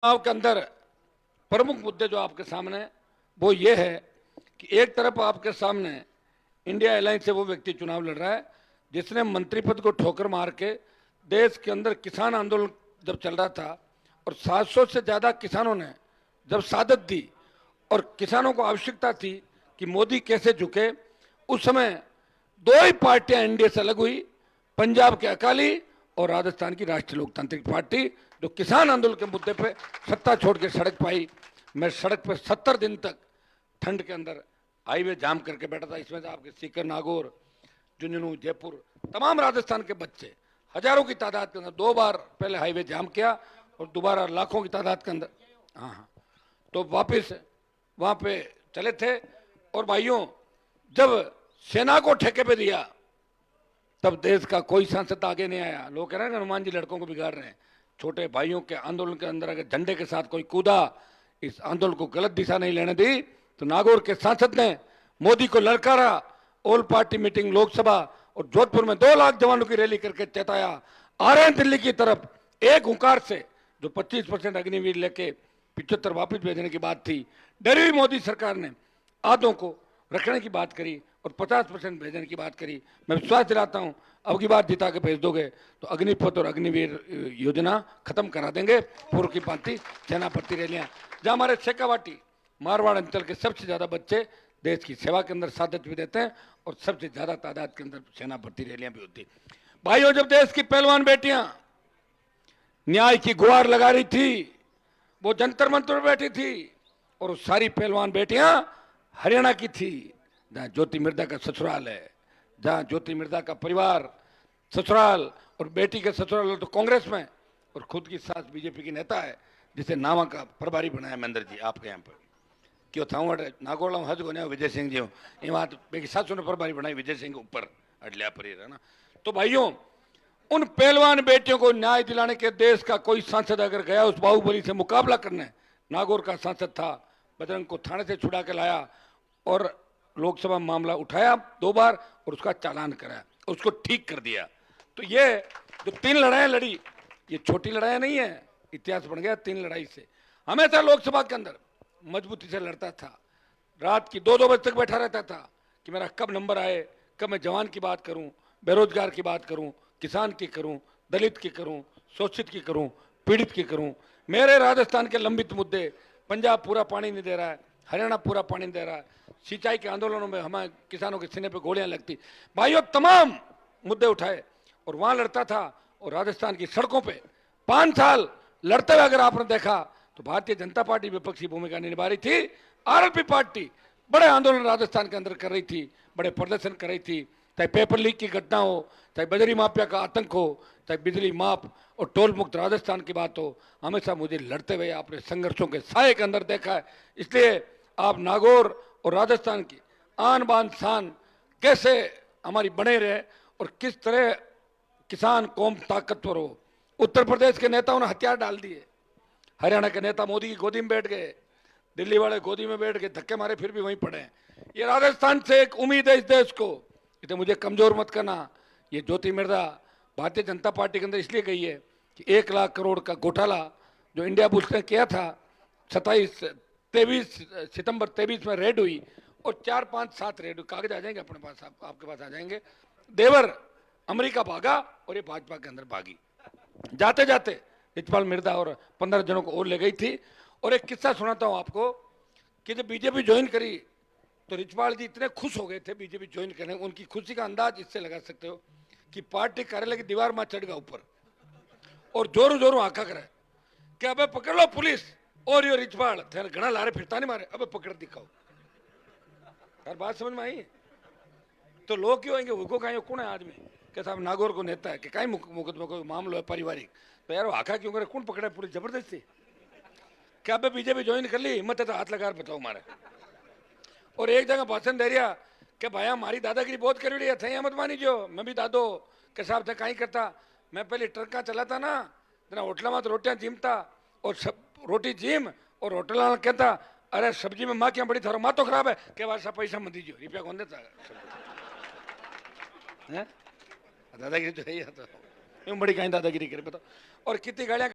चुनाव के अंदर प्रमुख मुद्दे जो आपके सामने हैं, वो ये है कि एक तरफ आपके सामने इंडिया अलायंस से वो व्यक्ति चुनाव लड़ रहा है जिसने मंत्री पद को ठोकर मार के देश के अंदर किसान आंदोलन जब चल रहा था और 700 से ज्यादा किसानों ने जब शहादत दी और किसानों को आवश्यकता थी कि मोदी कैसे झुके, उस समय दो ही पार्टियां एनडीए से अलग हुई, पंजाब के अकाली और राजस्थान की राष्ट्रीय लोकतांत्रिक पार्टी, जो किसान आंदोलन के मुद्दे पे सत्ता छोड़ के सड़क पर आई। मैं सड़क पर 70 दिन तक ठंड के अंदर हाईवे जाम करके बैठा था। इसमें से आपके सीकर, नागौर, झुंझुनू, जयपुर, तमाम राजस्थान के बच्चे हजारों की तादाद के अंदर 2 बार पहले हाईवे जाम किया और दोबारा लाखों की तादाद के अंदर हाँ तो वापिस वहां पे चले थे। और भाइयों, जब सेना को ठेके पे दिया तब देश का कोई सांसद आगे नहीं आया। लोग कह रहे हैं हनुमान जी लड़कों को बिगाड़ रहे हैं। छोटे भाइयों के आंदोलन के अंदर अगर झंडे के साथ कोई कूदा, इस आंदोलन को गलत दिशा नहीं लेने दी, तो नागौर के सांसद ने मोदी को ललकारा। ऑल पार्टी मीटिंग लोकसभा और जोधपुर में 2 लाख जवानों की रैली करके चेताया, आ रहे हैं दिल्ली की तरफ। एक हुंकार से जो 25% अग्निवीर लेके 75 वापिस भेजने की बात थी, डरी हुई मोदी सरकार ने आधों को रखने की बात करी और 50% भेजने की बात करी। मैं विश्वास दिलाता हूं अब की बार जिता के भेज दोगे तो अग्निपथ और अग्निवीर योजना खत्म करा देंगे। पूर्व की भांति सेना भर्ती रैलियां, जहां हमारे शेखावाटी मारवाड़ अंचल के सबसे ज्यादा बच्चे देश की सेवा के अंदर शहादत भी देते हैं और सबसे ज्यादा तादाद के अंदर सेना भर्ती रैलियां भी होती। भाइयों, जब देश की पहलवान बेटियां न्याय की गुहार लगा रही थी, वो जंतर मंतर में बैठी थी और सारी पहलवान बेटियां हरियाणा की थी, जहां ज्योति मिर्धा का ससुराल है, जहां ज्योति मिर्धा का परिवार ससुराल और बेटी के ससुराल तो कांग्रेस में, और खुद की सास बीजेपी की नेता है, जिसे नावा का प्रभारी बनाया महेंद्र जी आपके यहाँ पर। क्यों था नागौर हज को विजय सिंह जी ये बात बेकी सासू ने प्रभारी बनाई विजय सिंह ऊपर अडलिया पर है ना। तो भाइयों, उन पहलवान बेटियों को न्याय दिलाने के देश का कोई सांसद अगर गया उस बाहुबली से मुकाबला करने, नागौर का सांसद था, बजरंग को थाने से छुड़ा के लाया और लोकसभा मामला उठाया 2 बार और उसका चालान कराया, उसको ठीक कर दिया। तो ये जो 3 लड़ाइयां लड़ी, ये छोटी लड़ाइयां नहीं है, इतिहास बन गया 3 लड़ाई से। हमेशा लोकसभा के अंदर मजबूती से लड़ता था, रात की 2-2 बजे तक बैठा रहता था कि मेरा कब नंबर आए, कब मैं जवान की बात करूं, बेरोजगार की बात करूं, किसान की करूं, दलित की करूं, शोषित की करूं, पीड़ित की करूं। मेरे राजस्थान के लंबित मुद्दे, पंजाब पूरा पानी नहीं दे रहा है, हरियाणा पूरा पानी नहीं दे रहा है, सिंचाई के आंदोलनों में हमारे किसानों के सीने पे गोलियां लगती। भाइयों, तमाम मुद्दे उठाए और वहां लड़ता था। और राजस्थान की सड़कों पे 5 साल लड़ते हुए अगर आपने देखा तो भारतीय जनता पार्टी विपक्षी भूमिका निभा रही थी। आरएलपी पार्टी बड़े आंदोलन राजस्थान के अंदर कर रही थी, बड़े प्रदर्शन कर रही थी, चाहे पेपर लीक की घटना हो, चाहे बजरी माफिया का आतंक हो, चाहे बिजली माफ और टोल मुक्त राजस्थान की बात हो, हमेशा मुझे लड़ते हुए आपने संघर्षों के साए के अंदर देखा है। इसलिए आप नागौर और राजस्थान की आन बान शान कैसे हमारी बने रहे और किस तरह किसान कौम ताकतवर हो। उत्तर प्रदेश के नेताओं ने हथियार डाल दिए, हरियाणा के नेता मोदी की गोदी में बैठ गए, दिल्ली वाले गोदी में बैठ गए, धक्के मारे फिर भी वहीं पड़े हैं। ये राजस्थान से एक उम्मीद है इस देश को, इसे मुझे कमजोर मत करना। ये ज्योति मिर्धा भारतीय जनता पार्टी के अंदर इसलिए गई है कि 1 लाख करोड़ का घोटाला जो इंडिया बुल्स ने किया था, 23 सितंबर 23 में रेड हुई और 4, 5, 7 रेड कागज आ जाएंगे अपने पास, आपके पास आ जाएंगे। देवर अमेरिका भागा और ये भाजपा के अंदर भागी। जाते जाते रिचपाल मिर्धा और 15 जनों को और ले गई थी। और एक किस्सा सुनाता हूं आपको कि जब बीजेपी ज्वाइन करी तो रिचपाल जी इतने खुश हो गए थे बीजेपी ज्वाइन करने। उनकी खुशी का अंदाज इससे लगा सकते हो कि पार्टी कार्यालय की दीवार में चढ़ गया ऊपर और जोरों जोरों आका करे कि अबे पकड़ लो पुलिस, और यो रिचपाल थे घना लारे फिरता नहीं मारे, अबे पकड़ दिखाओ। हर बात समझ में आई? तो लोग क्यों आएंगे, हुको कहीं कौन है आदमी के साहब नागौर को नेता है कि कहीं मुकदमा कोई मामलो है पारिवारिक, तो यार आका क्यों करे, कौन पकड़े पूरी जबरदस्ती? क्या अबे बीजेपी ज्वाइन कर ली, हिम्मत है तो हाथ लगा बताओ मारे। और एक जगह भाषण दे रहा कि भाई हमारी दादागिरी बहुत कर रही है, थे मत मानी जो मैं भी दादो के साहब थे कहीं करता। मैं पहले ट्रका चलाता ना, जना होटल में तो रोटियां जीमता और सब रोटी जीम और होटल वाला कहता अरे सब्जी में माँ क्या बड़ी थारो माँ तो खराब है के वासा पैसा मत दीजिए, रुपया कौन देता है? दादागिरी तो है ही, तो बड़ी कहीं दादागिरी करे बताओ। और कितनी गाड़ियां